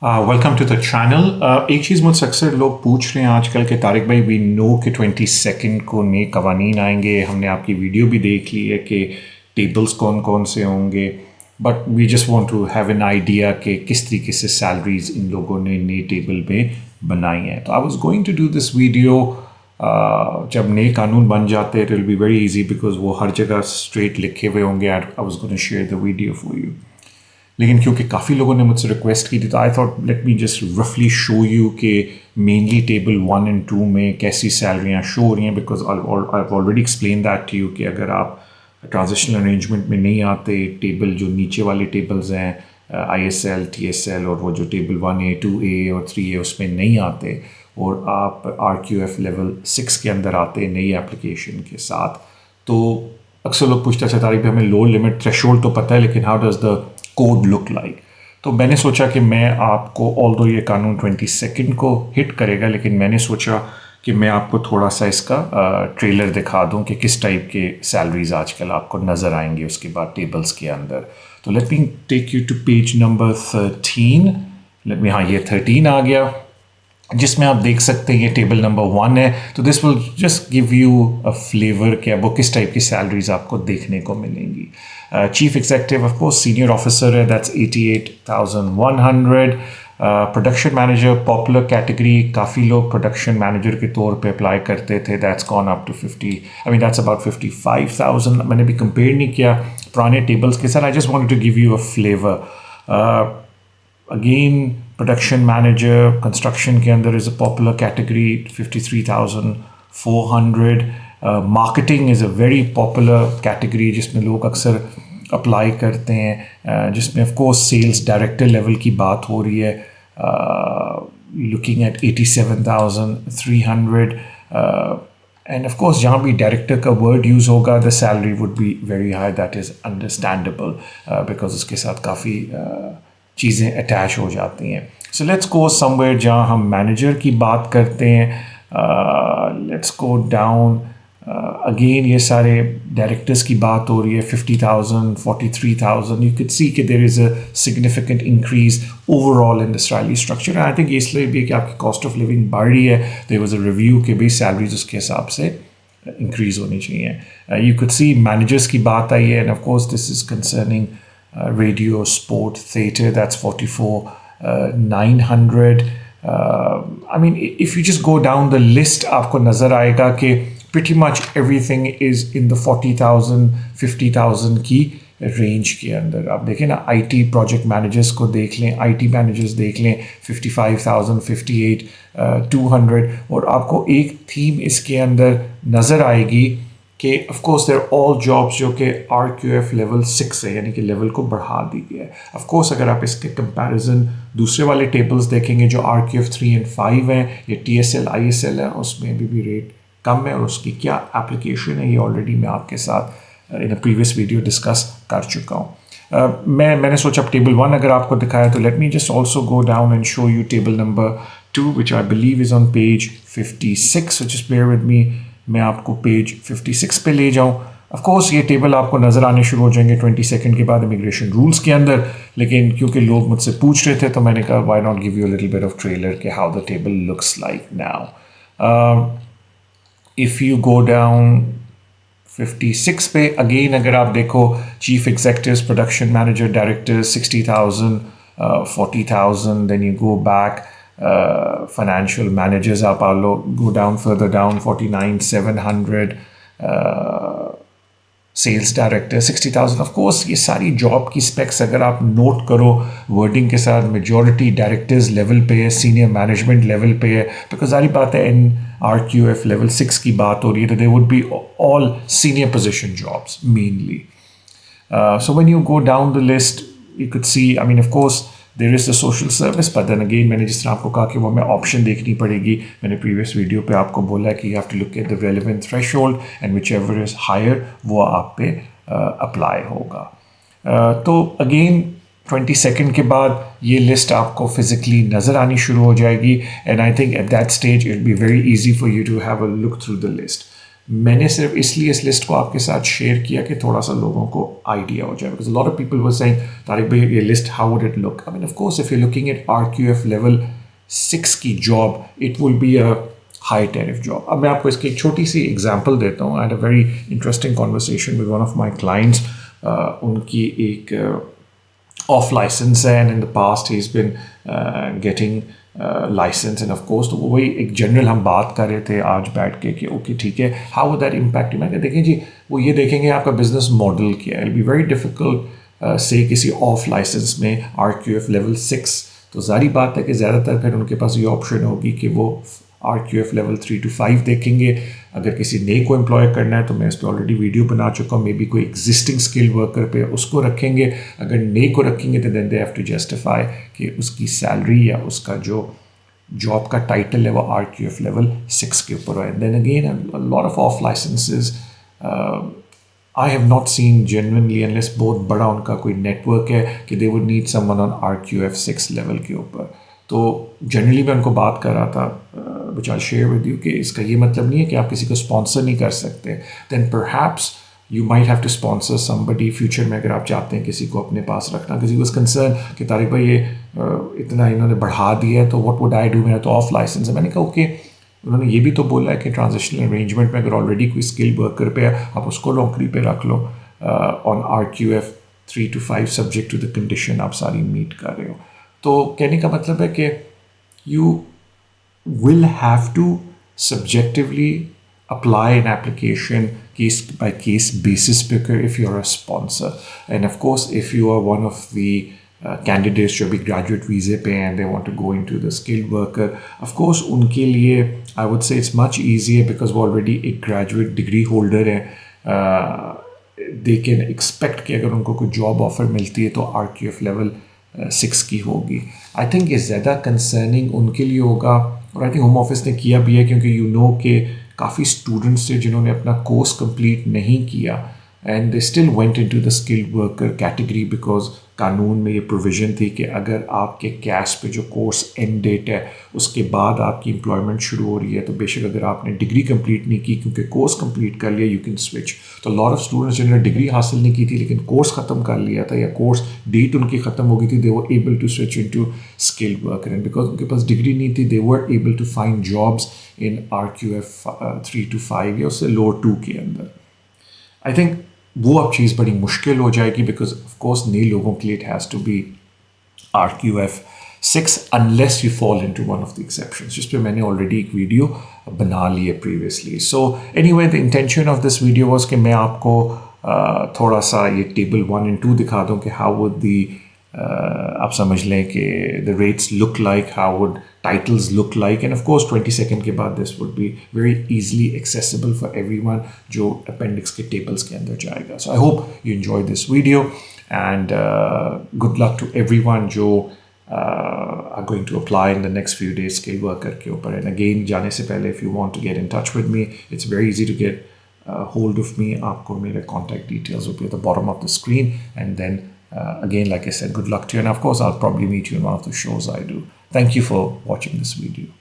Welcome to the channel. एक चीज़ मुझसे अक्सर लोग पूछ रहे हैं आजकल के तारिक भाई, वी नो कि 22 को नए कवानीन आएंगे, हमने आपकी वीडियो भी देख ली है कि टेबल्स कौन कौन से होंगे, but we just want to have an idea कि किस तरीके से सैलरीज इन लोगों ने नए टेबल में बनाई हैं। तो I was going to do this video जब नए कानून बन जाते हैं, it will be very easy because वो हर जगह स्ट्रेट लिखे हुए होंगे। I was going to share the video for you, लेकिन क्योंकि काफ़ी लोगों ने मुझसे रिक्वेस्ट की थी तो I thought let me just रफली शो यू कि मेनली टेबल 1 और 2 में कैसी सैलरियाँ शो हो रही हैं, because I already explain that to you कि अगर आप ट्रांजिशनल अरेंजमेंट में नहीं आते, टेबल जो नीचे वाले टेबल्स हैं ISL, TSL और वो जो टेबल 1A, 2A और 3A उसमें नहीं आते और आप RQF लेवल 6 के अंदर आते नई एप्लीकेशन के साथ, तो अक्सर लोग पूछते हैं तारीख हमें लो लिमिट थ्रेशोल्ड तो पता है लेकिन how does the code look like. तो मैंने सोचा कि मैं आपको, ऑल्दो ये कानून 22 को हिट करेगा, लेकिन मैंने सोचा कि मैं आपको थोड़ा सा इसका ट्रेलर दिखा दूं कि किस टाइप के सैलरीज आजकल आपको नज़र आएंगे उसके बाद टेबल्स के अंदर। तो let me take you to page number 13। Let me, हाँ ये 13 आ गया, जिसमें आप देख सकते हैं ये टेबल नंबर 1 है। तो this will just give you a flavour कि वो किस टाइप की सैलरीज आपको देखने को मिलेंगी। Chief executive of course senior officer है, that's 88,100। Production manager popular category, काफ़ी लोग प्रोडक्शन मैनेजर के तौर पे अप्लाई करते थे, that's gone up to 50, I mean that's about 55,000। मैंने भी कंपेयर नहीं किया पुराने टेबल्स के साथ, I just wanted to give you a flavour. Again, production manager, construction के अंदर is a popular category, 53,400. Marketing is a very popular category जिसमें लोग अक्सर अप्लाई करते हैं, जिसमें of course sales director level की बात हो रही है, looking at 87,300. And of course जहाँ भी डायरेक्टर का वर्ड यूज़ होगा the salary would be very high, that is understandable because उसके साथ काफ़ी चीज़ें अटैच हो जाती हैं। सो लेट्स गो समवेयर जहाँ हम मैनेजर की बात करते हैं। लेट्स गो डाउन अगेन, ये सारे डायरेक्टर्स की बात हो रही है, 50,000, 43,000। यू कैन सी कि there is a significant increase overall in the salary structure. I think इसलिए भी कि आपकी कॉस्ट ऑफ लिविंग बढ़ रही है, देयर वाज अ रिव्यू कि भाई सैलरीज उसके हिसाब से इंक्रीज होनी चाहिए। यू कैन सी मैनेजर्स की बात आई है, end of course this is concerning radio, sport, theatre, that's 44,900. I mean, if you just go down the list, आपको नज़र आएगा कि pretty much everything is in the 40,000, 50,000 की रेंज के अंदर। आप देखें ना, IT प्रोजेक्ट मैनेजर्स को देख लें, IT मैनेजर्स देख लें, 55,000, 58, 200। और आपको एक थीम इसके अंदर नज़र आएगी कि of course there all jobs जो कि RQF लेवल 6 है, यानी कि लेवल को बढ़ा दी गया है। ऑफ कोर्स अगर आप इसके कंपैरिजन दूसरे वाले टेबल्स देखेंगे जो RQF 3 और 5 हैं, ये TSL, ISL है, उसमें भी रेट कम है और उसकी क्या एप्लीकेशन है ये ऑलरेडी मैं आपके साथ इन अ प्रीवियस वीडियो डिस्कस कर चुका हूँ। मैंने सोचा टेबल 1 अगर आपको दिखाया तो let me just also go down and show you table number 2 which I believe is on page 56। So just bear with me, मैं आपको पेज 56 पे ले जाऊं। ऑफ कोर्स ये टेबल आपको नज़र आने शुरू हो जाएंगे 22 के बाद इमिग्रेशन रूल्स के अंदर, लेकिन क्योंकि लोग मुझसे पूछ रहे थे तो मैंने कहा why not give you a little bit of trailer कि how the table looks like now. If you go down 56 पे अगेन, अगर आप देखो chief executives, production manager, directors 60,000, 40,000, then you go back financial managers up, go down further down, 49,700, sales director 60,000। Of course ये सारी job की specs अगर आप note करो वर्डिंग के साथ, मेजॉरिटी डायरेक्टर्स लेवल पे है, सीनियर मैनेजमेंट लेवल पे है, बिकॉज सारी बात है RQF लेवल 6 की बात हो रही है, तो they would be all senior position jobs mainly. So when you go down the list you could see, I mean of course there is the social service, but then again मैंने जिस तरह आपको कहा कि वो हमें ऑप्शन देखनी पड़ेगी, मैंने प्रीवियस वीडियो पे आपको बोला कि you have to look at the relevant threshold and whichever is higher वो आप पे अप्लाई होगा। तो अगेन 22 के बाद ये लिस्ट आपको फिजिकली नज़र आनी शुरू हो जाएगी, and I think at that stage it be very easy for you to have a look through the list. मैंने सिर्फ इसलिए इस लिस्ट को आपके साथ शेयर किया कि थोड़ा सा लोगों को आइडिया हो जाए, because lot of people were saying Tariq भाई ये list how would it look. I mean of course if you looking at RQF level 6 की job, it will be a high tariff job. अब मैं आपको इसकी एक छोटी सी एग्जांपल देता हूँ। I had a very interesting conversation with one of my clients. उनकी एक off license है, and in the past he's been getting license, and of course तो वही एक जनरल हम बात कर रहे थे आज बैठ के कि ओके ठीक है, how would that impact you? मैं देखें जी, वो ये देखेंगे आपका बिजनेस मॉडल क्या है। It'll be very difficult से किसी ऑफ लाइसेंस में RQF लेवल 6, तो जारी बात है कि ज़्यादातर फिर उनके पास ये ऑप्शन होगी कि वो RQF लेवल 3 to 5 देखेंगे। अगर किसी नए को एम्प्लॉय करना है तो मैं इस पर ऑलरेडी वीडियो बना चुका हूँ, मे बी कोई एग्जिस्टिंग स्किल वर्कर पे उसको रखेंगे। अगर नए को रखेंगे तो then they have to justify कि उसकी सैलरी या उसका जो जॉब का टाइटल है वो RQF लेवल 6 के ऊपर है। Then again lot of of licences I have not seen genuinely, unless बहुत बड़ा उनका कोई नेटवर्क है, कि they would need someone on RQF 6 level के ऊपर। तो जनरली मैं उनको बात कर रहा था, which I'll share with you, कि इसका ये मतलब नहीं है कि आप किसी को स्पॉन्सर नहीं कर सकते। then perhaps you might have to sponsor somebody future में, अगर आप चाहते हैं किसी को अपने पास रखना। किसी को कंसर्न कि तारिक भाई ये इतना इन्होंने बढ़ा दिया है तो what would I do, मेरा तो ऑफ लाइसेंस है। मैंने कहा ओके, उन्होंने ये भी तो बोला है कि ट्रांजिशनल अरेंजमेंट में अगर ऑलरेडी कोई स्किल वर्कर पे है आप उसको नौकरी पे रख लो ऑन RQF 3 to 5 subject to the condition आप सारी मीट कर रहे हो। तो कहने का मतलब है कि you will have to subjectively apply an application case by case basis if you're a sponsor, and of course if you are one of the candidates जो भी graduate visa पे and they want to go into the skilled worker, of course उनके लिए I would say it's much easier because वो already एक graduate degree holder है। they can expect कि अगर उनको कोई job offer मिलती है तो RQF level 6 की होगी। आई थिंक ये ज़्यादा कंसर्निंग उनके लिए होगा, और आई थिंक होम ऑफिस ने किया भी है, क्योंकि यू नो के काफ़ी स्टूडेंट्स थे जिन्होंने अपना कोर्स कंप्लीट नहीं किया and they still went into the skilled worker category, because कानून में ये प्रोविज़न थी कि अगर आपके कैश पे जो कोर्स एंड डेट है उसके बाद आपकी एम्प्लॉयमेंट शुरू हो रही है, तो बेशक अगर आपने डिग्री कंप्लीट नहीं की क्योंकि कोर्स कंप्लीट कर लिया, यू कैन स्विच। तो लॉट ऑफ स्टूडेंट्स जिन्होंने डिग्री हासिल नहीं की थी लेकिन कोर्स ख़त्म कर लिया था या कोर्स डेट उनकी ख़त्म हो गई थी, they were able to switch into skilled worker, and because उनके पास डिग्री नहीं थी they were able to find jobs in RQF 3 to 5 या उससे लोअर 2 के अंदर। आई थिंक वो अब चीज़ बड़ी मुश्किल हो जाएगी, बिकॉज ऑफ कोर्स नए लोगों के लिए it has to be RQF 6 unless you fall into one of the exceptions, जिस पे मैंने ऑलरेडी एक वीडियो बना ली है previously. So anyway the intention of this video was कि मैं आपको थोड़ा सा ये टेबल 1 and 2 दिखा दूँ कि हाउ वुड दी आप समझ लें कि the rates look like, how would titles look like, and of course 22nd के बाद this would be very easily accessible for everyone जो appendix के tables के अंदर जाएगा। So I hope you enjoyed this video and good luck to everyone जो are going to apply in the next few days skilled worker के ऊपर। And again जाने से पहले if you want to get in touch with me, it's very easy to get hold of me। आपको मेरे contact details will be at the bottom of the screen, and then again like I said, good luck to you, and of course I'll probably meet you in one of the shows I do। Thank you for watching this video.